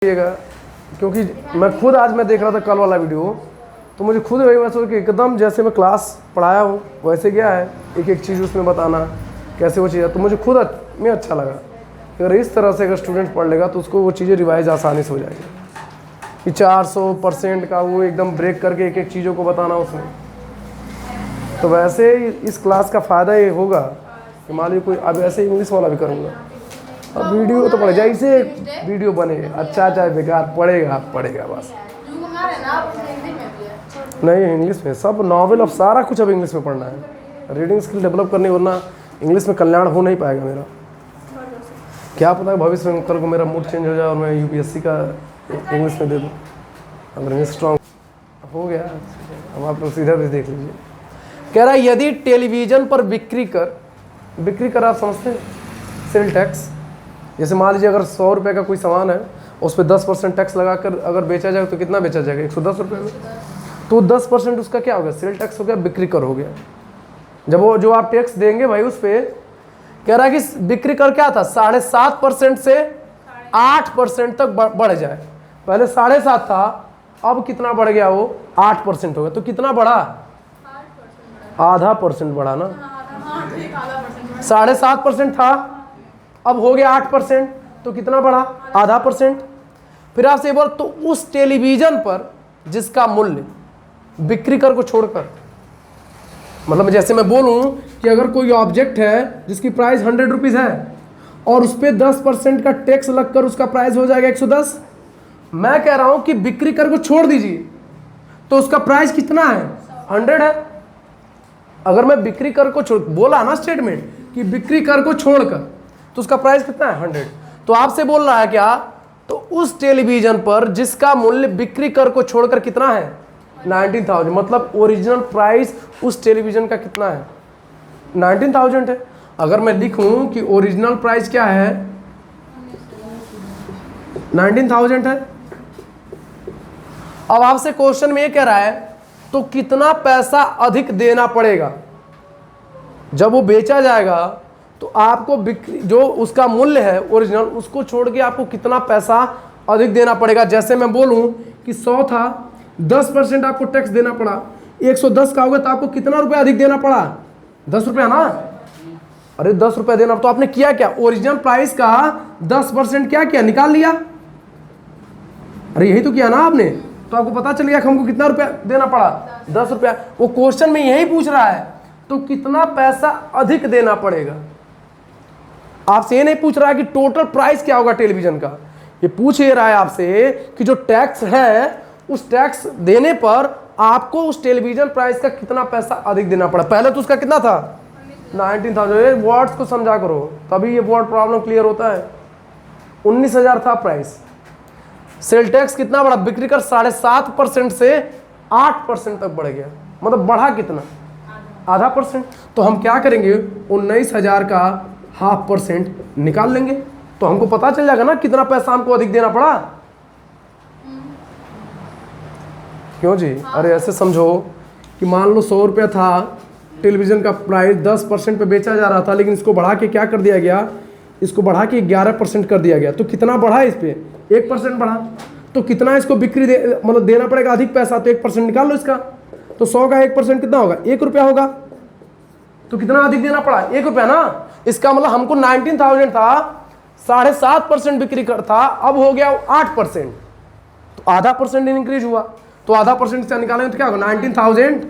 क्योंकि मैं खुद आज मैं देख रहा था कल वाला वीडियो, तो मुझे खुद वही महसूस कि एकदम जैसे मैं क्लास पढ़ाया हूँ वैसे क्या है, एक एक चीज़ उसमें बताना कैसे वो चीज़ है, तो मुझे खुद में अच्छा लगा। अगर इस तरह से अगर स्टूडेंट पढ़ लेगा तो उसको वो चीज़ें रिवाइज आसानी से हो जाएगी कि 400% का वो एकदम ब्रेक करके एक एक चीज़ों को बताना उसमें। तो वैसे इस क्लास का फ़ायदा ये होगा कि मान लीजिए कोई अब ऐसे इंग्लिश वाला भी करूँगा, अब वीडियो तो पड़े जैसे वीडियो बने अच्छा चाहे बेकार पड़ेगा बस। नहीं इंग्लिश में सब नॉवेल, अब सारा कुछ अब इंग्लिश में पढ़ना है, रीडिंग स्किल डेवलप करनी, वरना इंग्लिश में कल्याण हो नहीं पाएगा मेरा। क्या पता भविष्य में कल को मेरा मूड चेंज हो जाए और मैं यूपीएससी का इंग्लिश में दे दूँ, अगर इंग्लिश स्ट्रॉन्ग हो गया। अब आप लोग सीधा भी देख लीजिए, कह रहा है यदि टेलीविज़न पर बिक्री कर आप समझते हैं सेल टैक्स, जैसे मान लीजिए अगर 100 रुपये का कोई सामान है उस पर 10% टैक्स लगाकर अगर बेचा जाए तो कितना बेचा जाएगा, 110 रुपये में। तो 10% उसका क्या हो गया, सेल टैक्स हो गया, बिक्री कर हो गया। जब वो जो आप टैक्स देंगे भाई उस पर, कह रहा है कि बिक्री कर क्या था 7.5% से 8% तक बढ़ जाए। पहले 7.5 था, अब कितना बढ़ गया, वो 8% हो गया। तो कितना बढ़ा, %0.5 बढ़ा ना। 7.5% था, अब हो गया 8%, तो कितना बढ़ा, %0.5। फिर आपसे ये बोल, तो उस टेलीविजन पर जिसका मूल्य बिक्री कर को छोड़कर, मतलब जैसे मैं बोलूं कि अगर कोई ऑब्जेक्ट है जिसकी प्राइस 100 रुपीज़ है और उस पर 10% का टैक्स लगकर उसका प्राइस हो जाएगा 110, मैं कह रहा हूं कि बिक्री कर को छोड़ दीजिए तो उसका प्राइस कितना है, 100 है। अगर मैं बिक्री कर को छोड़ बोला ना स्टेटमेंट कि बिक्री कर को छोड़कर तो उसका प्राइस कितना है, 100। तो आपसे बोल रहा है क्या, तो उस टेलीविजन पर जिसका मूल्य बिक्री कर को छोड़कर कितना है, 19,000, मतलब ओरिजिनल प्राइस उस टेलीविजन का कितना है, 19,000 है। अगर मैं लिखूं कि ओरिजिनल प्राइस क्या है, 19,000 है। अब आपसे क्वेश्चन में ये कह रहा है तो कितना पैसा अधिक देना पड़ेगा जब वो बेचा जाएगा, तो आपको बिक्री जो उसका मूल्य है ओरिजिनल उसको छोड़ के आपको कितना पैसा अधिक देना पड़ेगा। जैसे मैं बोलूं कि 100 था, 10% आपको टैक्स देना पड़ा, 110 का होगा तो आपको कितना रुपया अधिक देना पड़ा, 10 रुपया ना। अरे 10 रुपया देना, तो आपने किया क्या, ओरिजिनल प्राइस का 10% क्या किया, निकाल लिया। अरे यही तो किया ना आपने, तो आपको पता चल गया कि हमको कितना रुपया देना पड़ा, 10 रुपया। वो क्वेश्चन में यही पूछ रहा है तो कितना पैसा अधिक देना पड़ेगा। आपसे ये नहीं पूछ रहा है कि टोटल प्राइस क्या होगा टेलीविजन का, ये पूछ ये रहा है आपसे कि जो टैक्स है उस टैक्स देने पर आपको उस टेलीविजन प्राइस का कितना पैसा अधिक देना पड़ा। पहले तो उसका कितना था, 19,000। ये वर्ड्स को समझा करो तभी ये वर्ड प्रॉब्लम क्लियर होता है। 19,000 था प्राइस, सेल टैक्स कितना बढ़ा, बिक्री कर 7.5% से 8% तक बढ़ गया, मतलब बढ़ा कितना, %0.5%। तो हम क्या करेंगे, 19,000 का 0.5% निकाल लेंगे तो हमको पता चल जाएगा ना कितना पैसा हमको अधिक देना पड़ा। क्यों जी, अरे ऐसे समझो कि मान लो 100 रुपया था, टेलीविज़न का प्राइस 10% पे बेचा जा रहा था, लेकिन इसको बढ़ा के क्या कर दिया गया, इसको बढ़ा के 11% कर दिया गया। तो कितना बढ़ा, इस पे 1% बढ़ा, तो कितना इसको बिक्री मतलब देना पड़ेगा अधिक पैसा, तो 1% निकाल लो इसका। तो 100 का 1% कितना होगा, 1 रुपया होगा। तो कितना अधिक देना पड़ा, 1 रुपया ना। इसका मतलब हमको 19,000 था, 7.5% बिक्री कर था, अब हो गया 8%, तो %0.5% इंक्रीज हुआ। तो %0.5% से निकालेंगे तो क्या होगा, 19,000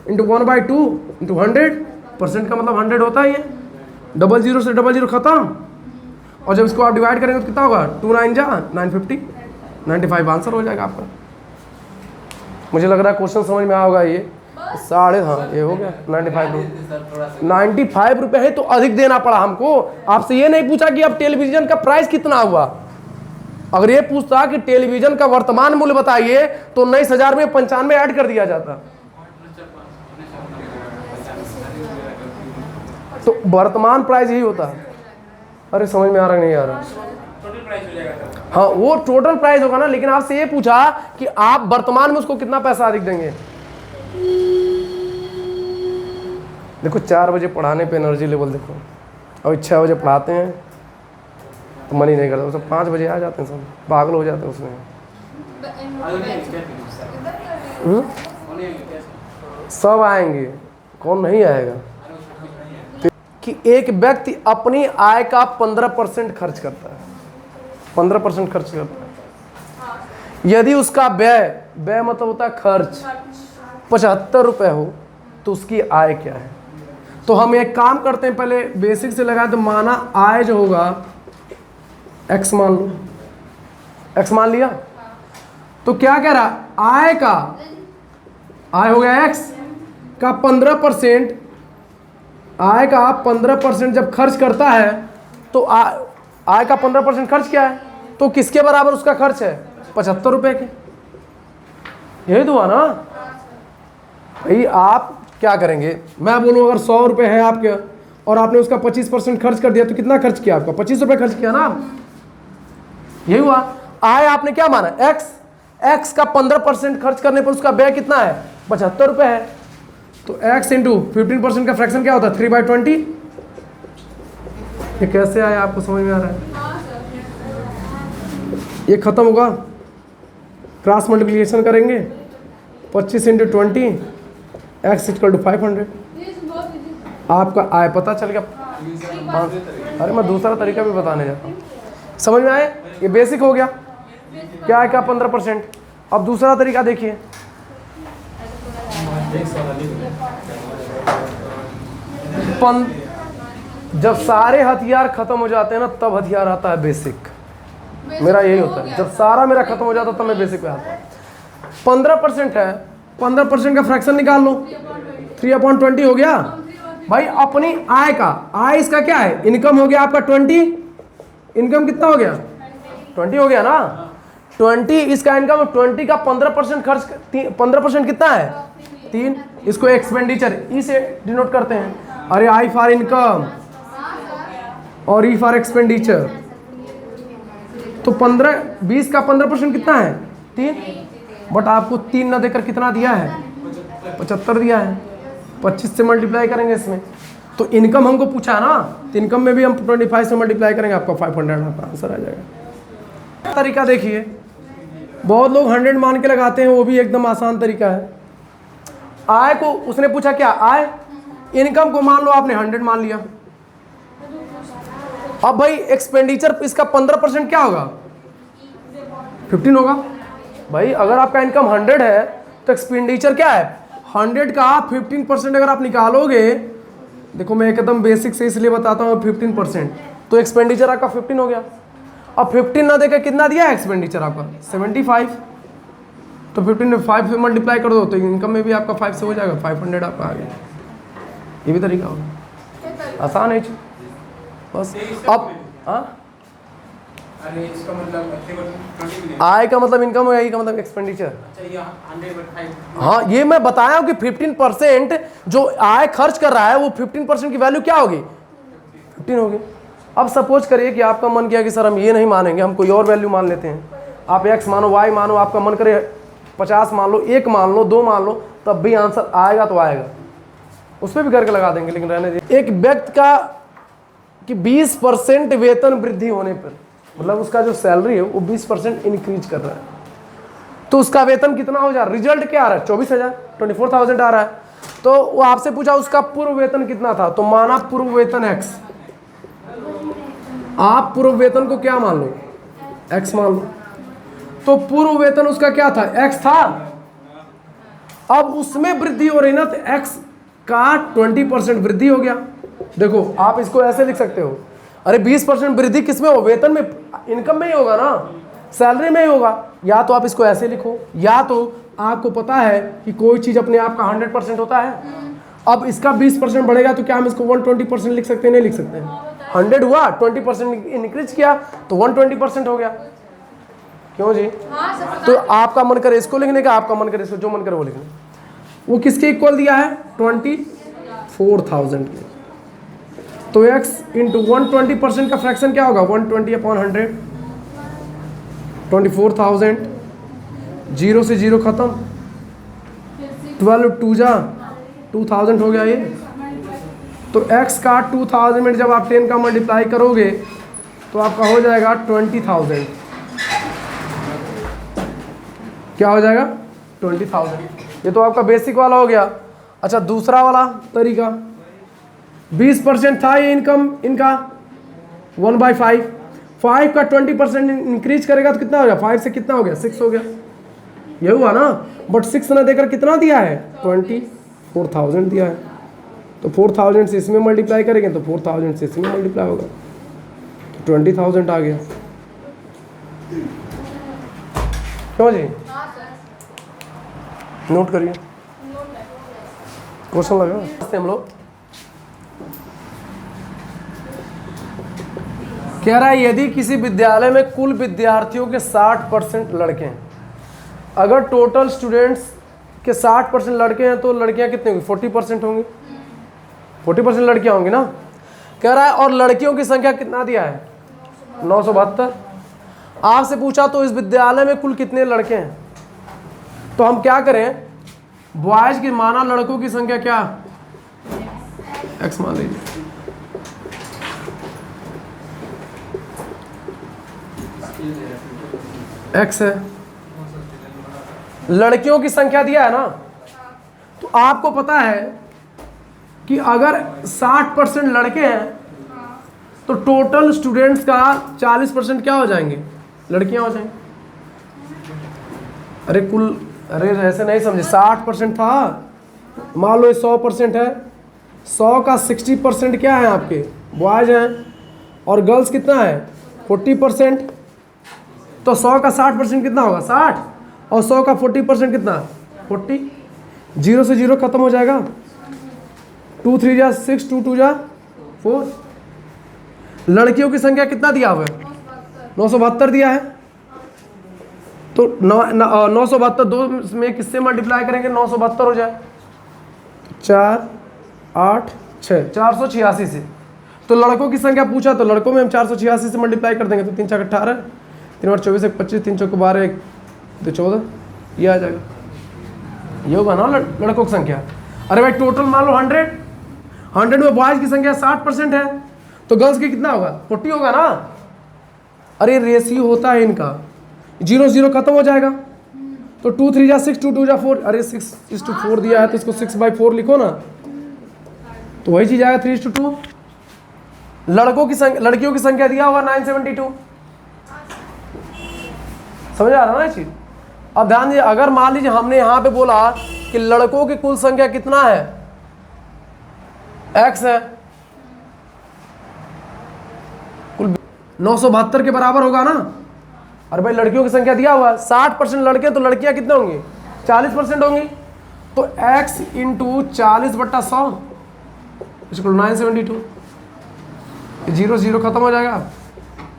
इंटू 1/2 इंटू 100%, का मतलब 100 होता है। ये 00 से 00 खत्म, और जब इसको आप डिवाइड करेंगे तो कितना होगा, 2 9 जा 950, 95 आंसर हो जाएगा आपका। मुझे लग रहा है क्वेश्चन समझ में आएगा ये साढ़े, हाँ ये हो गया 95 रुपये है तो अधिक देना पड़ा हमको। आपसे ये नहीं पूछा कि अब टेलीविजन का प्राइस कितना हुआ। अगर ये पूछता कि टेलीविजन का वर्तमान मूल्य बताइए तो 19,000 में 95 ऐड कर दिया जाता। तो वर्तमान प्राइस यही होता है। अरे समझ में आ रहा नहीं आ रहा, हाँ वो टोटल प्राइस होगा ना, लेकिन आपसे ये पूछा कि आप वर्तमान में उसको कितना पैसा अधिक देंगे। देखो 4 बजे पढ़ाने पे एनर्जी लेवल देखो, और 6 बजे पढ़ाते हैं तो मन ही नहीं करता। वो सब 5 बजे आ जाते हैं, सब पागल हो जाते हैं उसमें। सब आएंगे, कौन नहीं आएगा। कि एक व्यक्ति अपनी आय का 15% खर्च करता है, 15% खर्च करता है। यदि उसका व्यय मतलब होता है खर्च 75 रुपये हो तो उसकी आय क्या है। तो हम एक काम करते हैं, पहले बेसिक से लगाए तो माना आय जो होगा x मान लो, x मान लिया। तो क्या कह रहा, आय हो गया x का 15%, आय का 15% जब खर्च करता है तो आय का 15% खर्च क्या है, तो किसके बराबर उसका खर्च है, 75 रुपये के। यही तो हुआ ना भाई। आप क्या करेंगे, मैं बोलूँ अगर 100 रुपये है आपके और आपने उसका 25% खर्च कर दिया तो कितना खर्च किया, आपका 25 रुपये खर्च किया ना। यही हुआ। आय आपने क्या माना, x का 15% खर्च करने पर उसका व्यय कितना है, 75 रुपये है। तो x इंटू 15% का फ्रैक्शन क्या होता है, 3/20। ये कैसे आया, आपको समझ में आ रहा है। ये खत्म होगा, क्रॉस मल्टीप्लिकेशन करेंगे, 25 इंटू 20 x = 500। आपका आय पता चल गया। अरे मैं दूसरा तरीका भी बताने जाता हूँ, समझ में आए। ये बेसिक हो गया, क्या आय का 15%। अब दूसरा तरीका देखिए, जब सारे हथियार खत्म हो जाते हैं ना तब हथियार आता है बेसिक। मेरा यही होता है, जब सारा मेरा खत्म हो जाता है तब मैं बेसिक पे आता हूँ। 15% है, 15% का फ्रैक्शन निकाल लो, 3/20 हो गया भाई। अपनी आय का, आय इसका क्या है, इनकम हो गया आपका 20। इनकम कितना हो गया, 20 हो गया ना। 20 इसका इनकम, 20 का 15% खर्च, 15% कितना है, 3। इसको एक्सपेंडिचर ई से डिनोट करते हैं। अरे आई फॉर इनकम और ई फॉर एक्सपेंडिचर। तो 20 का 15% कितना है, 3। बट आपको 3 ना देकर कितना दिया है, 75 दिया है। 25 से मल्टीप्लाई करेंगे इसमें, तो इनकम हमको पूछा है ना, तो इनकम में भी हम 25 से मल्टीप्लाई करेंगे, आपका 500 आपका आंसर आ जाएगा। तरीका देखिए, बहुत लोग 100 मान के लगाते हैं, वो भी एकदम आसान तरीका है। आय को उसने पूछा क्या, आय, इनकम को मान लो आपने 100 मान लिया। अब भाई एक्सपेंडिचर इसका 15% क्या होगा, 15 होगा। भाई अगर आपका इनकम 100 है तो एक्सपेंडिचर क्या है, 100 का 15% अगर आप निकालोगे, देखो मैं एकदम बेसिक से इसलिए बताता हूँ, 15%, तो एक्सपेंडिचर आपका 15 हो गया। अब 15 ना देकर कितना दिया एक्सपेंडिचर आपका, 75। तो 15 में 5 से मल्टीप्लाई कर दो तो इनकम में भी आपका 5 से हो जाएगा, 500 आपका आ गया। ये भी तरीका होगा, आसान है बस। अब इसका मतलब आय का मतलब इनकम है, ई का मतलब एक्सपेंडिचर। हाँ, ये मैं बताया हूँ कि 15% जो आय खर्च कर रहा है वो 15% की वैल्यू क्या होगी, 15 होगी। अब सपोज करिए कि आपका मन किया कि सर हम ये नहीं मानेंगे, हम कोई और वैल्यू मान लेते हैं। आप x मानो, y मानो, आपका मन करे 50 मान लो, 1 मान लो, 2 मान लो, तब भी आंसर आएगा तो आएगा, उस पर भी करके लगा देंगे। लेकिन रहने दीजिए। एक व्यक्ति का कि 20% वेतन वृद्धि होने पर, मतलब उसका जो सैलरी है वो 20% इंक्रीज कर रहा है, तो उसका वेतन कितना हो जा रहा है, रिजल्ट क्या आ रहा है, 24,000, 24,000 आ रहा है। तो वो आपसे पूछा उसका पूर्व वेतन कितना था, तो माना पूर्व वेतन x। आप पूर्व वेतन को क्या मान लो, x मान लो। तो पूर्व वेतन उसका क्या था, x था। अब उसमें वृद्धि हो रही ना, तो x का 20% वृद्धि हो गया। देखो आप इसको ऐसे लिख सकते हो, अरे 20% वृद्धि किसमें हो, वेतन में, इनकम में ही होगा ना, सैलरी में ही होगा। या तो आप इसको ऐसे लिखो, या तो आपको पता है कि कोई चीज़ अपने आप का 100% होता है, अब इसका 20% बढ़ेगा तो क्या हम इसको 120% लिख सकते हैं, नहीं लिख सकते हैं। 100 हुआ, 20% इंक्रीज किया तो 120% हो गया। क्यों जी, तो आपका मन करे इसको लिखने का, आपका मन करे इसको, जो मन करे वो लिखने। वो किसके इक्वल दिया है, 24,000 के। तो x इंटू 120% का फ्रैक्शन क्या होगा, 120/100, 24,000, 0 से 0 खत्म, 12 2 जा 2000 हो गया ये। तो x का 2000 में जब आप 10 का मल्टीप्लाई करोगे तो तो आपका हो जाएगा 20,000। क्या हो जाएगा? 20,000। ये तो आपका बेसिक वाला हो गया। अच्छा, दूसरा वाला तरीका, 20% था ये इनकम इनका 1/5, 5 का 20% इंक्रीज करेगा तो कितना हो गया? 5 से कितना हो गया? 6 हो गया। ये हुआ ना, बट 6 ना देकर कितना दिया है? 24,000 दिया है। तो 4,000 से इसमें मल्टीप्लाई करेंगे तो 4,000 से इसमें मल्टीप्लाई होगा, 20,000 आ गया। क्यों जी? नोट करिए, क्वेश्चन लगा। हम लोग कह रहा है यदि किसी विद्यालय में कुल विद्यार्थियों के 60% लड़के हैं, अगर टोटल स्टूडेंट्स के 60% लड़के हैं तो लड़कियां कितनी होंगी? 40% होंगी। 40% लड़कियां होंगी ना। कह रहा है और लड़कियों की संख्या कितना दिया है? 972। आपसे पूछा तो इस विद्यालय में कुल कितने लड़के हैं, तो हम क्या करें? बॉयज की माना लड़कों की संख्या क्या? x मान लीजिए। x है, लड़कियों की संख्या दिया है ना, तो आपको पता है कि अगर 60% लड़के हैं तो टोटल स्टूडेंट्स का 40% क्या हो जाएंगे? लड़कियां हो जाएंगी। अरे कुल, अरे ऐसे नहीं समझे, 60% था, मान लो 100% है, 100 का 60% क्या है? आपके बॉयज हैं, और गर्ल्स कितना है? 40%। तो 100 का 60% कितना होगा? 60, और 100 का 40% कितना? 40। 0 से 0 खत्म हो जाएगा, 2 3 जा 6, 2 2 जा 4। लड़कियों की संख्या कितना दिया हुआ है? 972 दिया है। तो 972 दो में किससे मल्टीप्लाई करेंगे? 972 हो जाए, 4 8 6, 486 से। तो लड़कों की संख्या पूछा तो लड़कों में हम 486 से मल्टीप्लाई कर देंगे, तो 3 4 18, 3 8 24 1 25, 3 4 12 1 2 14, ये आ जाएगा। ये होगा ना लड़कों की संख्या। अरे भाई टोटल मान लो 100 में बॉयज की संख्या 60% है, तो गर्ल्स की कितना होगा? 40 होगा ना। अरे रेशियो होता है इनका, 0 0 खत्म हो जाएगा, तो 2 3 जा 6, 2 2 जा 4। अरे 6:4 दिया है तो इसको 6/4 लिखो ना, तो वही चीज आएगा 3:2। लड़कियों की संख्या दिया होगा 972। समझ आ रहा है ना ये चीज? अब ध्यान दीजिए, अगर मान लीजिए हमने यहां पे बोला कि लड़कों की कुल संख्या कितना है? x है, कुल 972 के बराबर होगा ना। अरे भाई लड़कियों की संख्या दिया हुआ है 60% लड़के, तो लड़कियां कितने होंगी? 40% होंगी। तो x इंटू 40/100 इसको 972। 0 0 खत्म हो जाएगा,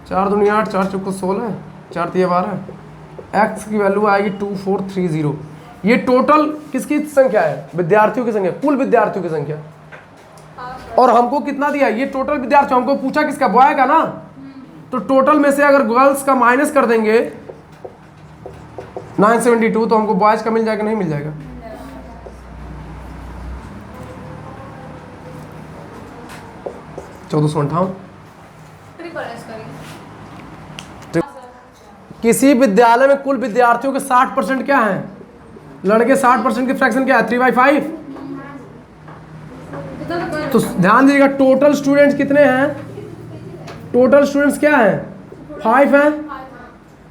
4 दूनी 8, 4 चौको 16, 4 3 12। x की वैल्यू आएगी 2430। ये टोटल किसकी संख्या है? विद्यार्थियों की संख्या, कुल विद्यार्थियों की संख्या। और हमको कितना दिया? ये टोटल विद्यार्थी, हमको पूछा किसका? बॉय का ना। तो टोटल में से अगर गर्ल्स का माइनस कर देंगे 972, तो हमको बॉयज का मिल जाएगा? नहीं मिल जाएगा। किसी विद्यालय में कुल विद्यार्थियों के 60% क्या है? लड़के। 60% की फ्रैक्शन क्या है? 3/5। तो ध्यान दीजिएगा, टोटल स्टूडेंट्स कितने हैं? टोटल स्टूडेंट्स क्या है? 5 हैं।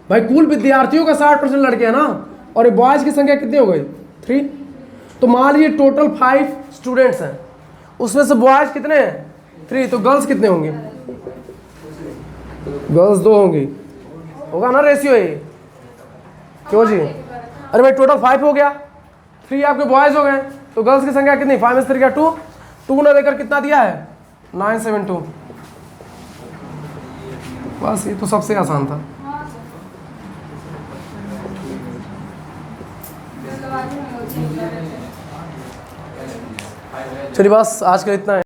भाई कुल विद्यार्थियों का 60% लड़के हैं ना, और ये बॉयज की संख्या कितनी हो गई? 3। तो मान लीजिए टोटल 5 स्टूडेंट्स हैं, उसमें से बॉयज कितने हैं? 3। तो गर्ल्स कितने होंगे? गर्ल्स 2 होंगी। होगा ना रेशियो ये? क्यों जी? अरे भाई टोटल 5 हो गया, 3 आपके बॉयज हो गए, तो गर्ल्स की संख्या कितनी? 5 में से 3 क्या? 2। 2 ने देकर कितना दिया है? 972। बस ये तो सबसे आसान था। चलिए बस आज का इतना है।